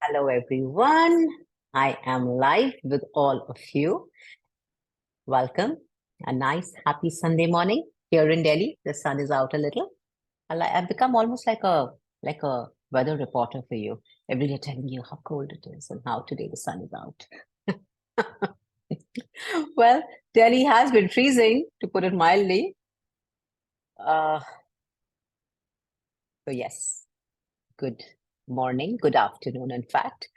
Hello, everyone. I am live with all of you. Welcome. A nice, happy Sunday morning here in Delhi. The sun is out a little. I've become almost like a weather reporter for you. Every day telling you how cold it is and how today the sun is out. Well, Delhi has been freezing, to put it mildly. Uh, so yes, good morning, good afternoon, in fact,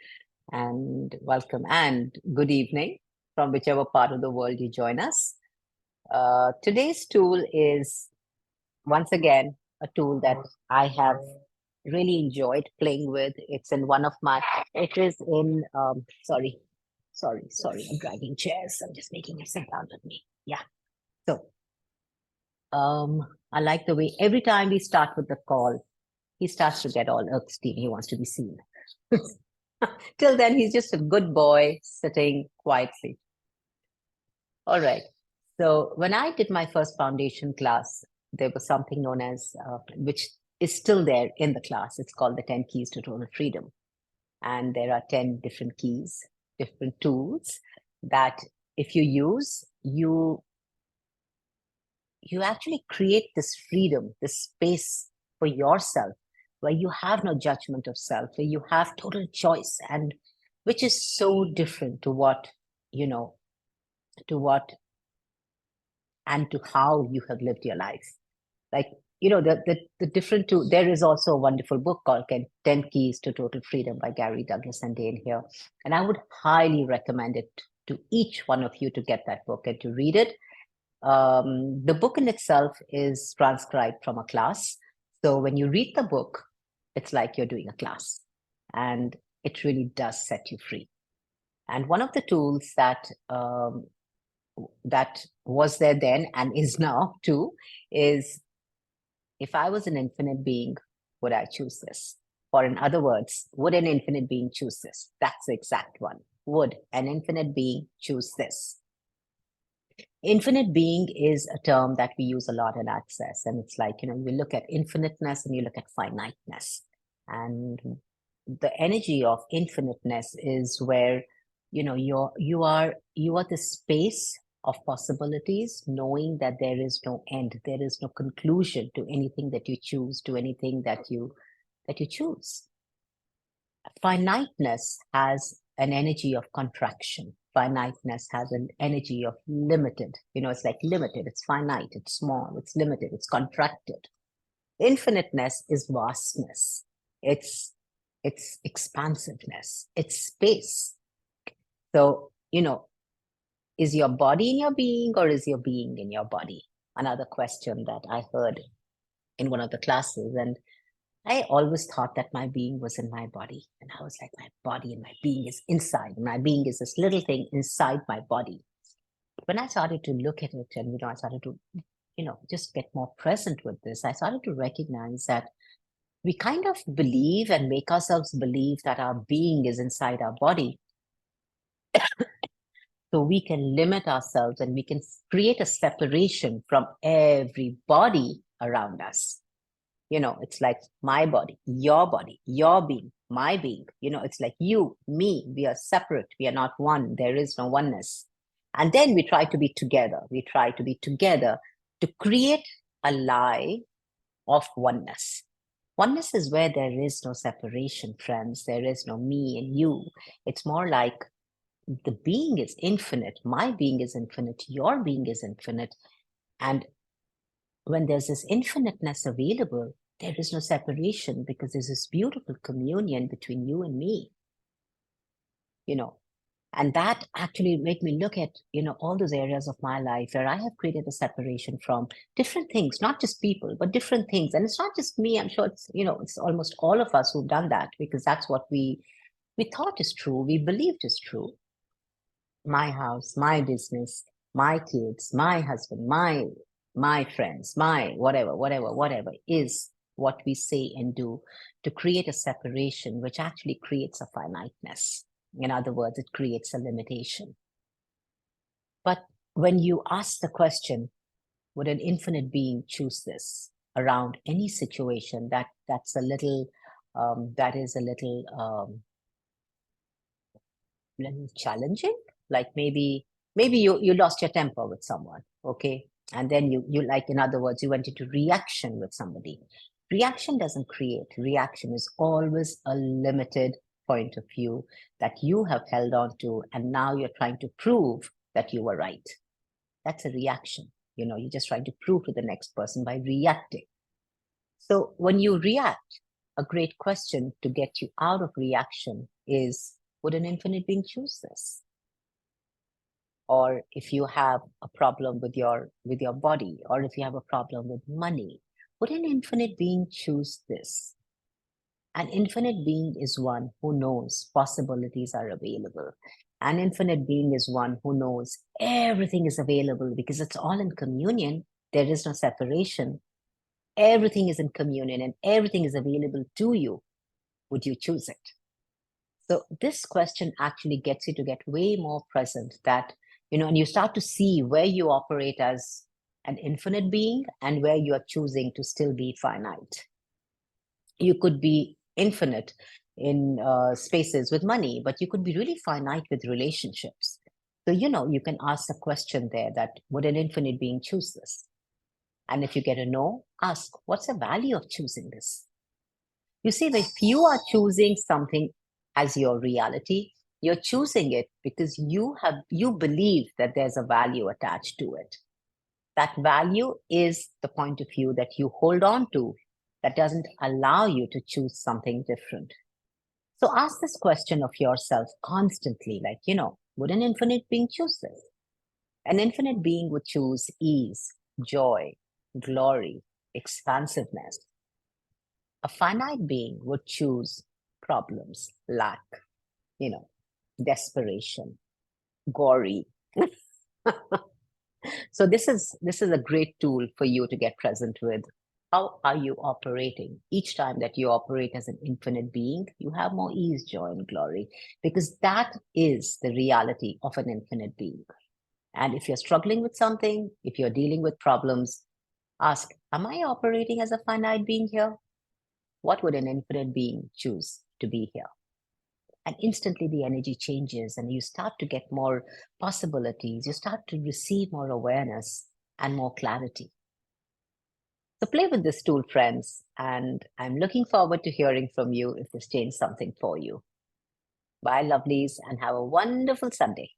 and welcome and good evening from whichever part of the world you join us. Today's tool is once again a tool that I have really enjoyed playing with. It's in one of my, it is in, sorry, I'm dragging chairs. I'm just making it sit down with me. Yeah. So I like the way every time we start with the call, he starts to get all irksy. He wants to be seen. Till then, he's just a good boy sitting quietly. All right. So when I did my first foundation class, there was something known as, which is still there in the class. It's called the 10 Keys to Total Freedom. And there are 10 different keys, different tools that if you use, you actually create this freedom, this space for yourself, where you have no judgment of self, where you have total choice, and which is so different to what, you know, to what and to how you have lived your life. Like, the different two, there is also a wonderful book called 10 Keys to Total Freedom by Gary Douglas and Dane here. And I would highly recommend it to each one of you to get that book and to read it. The book in itself is transcribed from a class. So when you read the book, it's like you're doing a class, and it really does set you free. And one of the tools that was there then and is now too is, if I was an infinite being, would I choose this? Or in other words, would an infinite being choose this? That's the exact one. Would an infinite being choose this? Infinite being is a term that we use a lot in Access. And it's like, you look at infiniteness and you look at finiteness. And the energy of infiniteness is where, you are the space of possibilities, knowing that there is no end, there is no conclusion to anything that you choose, to anything that you choose. Finiteness has an energy of contraction. Finiteness has an energy of limited. It's like limited, it's finite, it's small, it's limited, it's contracted. Infiniteness is vastness. It's expansiveness, it's space. So, is your body in your being, or is your being in your body? Another question that I heard in one of the classes. And I always thought that my being was in my body. And I was like, my body and my being is inside. My being is this little thing inside my body. When I started to look at it and, I started to, just get more present with this, I started to recognize that we kind of believe and make ourselves believe that our being is inside our body. So we can limit ourselves and we can create a separation from everybody around us. It's like my body, your being, my being. It's like you, me, we are separate. We are not one. There is no oneness. And then we try to be together. We try to be together to create a lie of oneness. Oneness is where there is no separation, friends. There is no me and you. It's more like the being is infinite. My being is infinite. Your being is infinite. And when there's this infiniteness available, there is no separation, because there's this beautiful communion between you and me. And that actually made me look at, all those areas of my life where I have created a separation from different things, not just people, but different things. And it's not just me. I'm sure it's almost all of us who've done that, because that's what we thought is true. We believed is true. My house, my business, my kids, my husband, my friends, my whatever is what we say and do, to create a separation, which actually creates a finiteness. In other words, it creates a limitation. But when you ask the question, would an infinite being choose this around any situation, that is a little little challenging. Like maybe you lost your temper with someone, okay? And then you like, in other words, you went into reaction with somebody. Reaction doesn't create. Reaction is always a limited point of view that you have held on to, and now you're trying to prove that you were right. That's a reaction. You're just trying to prove to the next person by reacting. So when you react, a great question to get you out of reaction is, would an infinite being choose this? Or if you have a problem with your body, or if you have a problem with money, would an infinite being choose this? An infinite being is one who knows possibilities are available. An infinite being is one who knows everything is available because it's all in communion. There is no separation. Everything is in communion and everything is available to you. Would you choose it? So this question actually gets you to get way more present, that, and you start to see where you operate as an infinite being and where you are choosing to still be finite. You could be infinite in spaces with money, but you could be really finite with relationships. So, you can ask the question there, that would an infinite being choose this? And if you get a no, ask, what's the value of choosing this? You see, if you are choosing something as your reality, you're choosing it because you believe that there's a value attached to it. That value is the point of view that you hold on to, that doesn't allow you to choose something different. So ask this question of yourself constantly, like, would an infinite being choose this? An infinite being would choose ease, joy, glory, expansiveness. A finite being would choose problems, lack, desperation, gory. So this is a great tool for you to get present with. How are you operating? Each time that you operate as an infinite being, you have more ease, joy, and glory, because that is the reality of an infinite being. And if you're struggling with something, if you're dealing with problems, ask, am I operating as a finite being here? What would an infinite being choose to be here? And instantly the energy changes and you start to get more possibilities. You start to receive more awareness and more clarity. So play with this tool, friends, and I'm looking forward to hearing from you if this changed something for you. Bye, lovelies, and have a wonderful Sunday.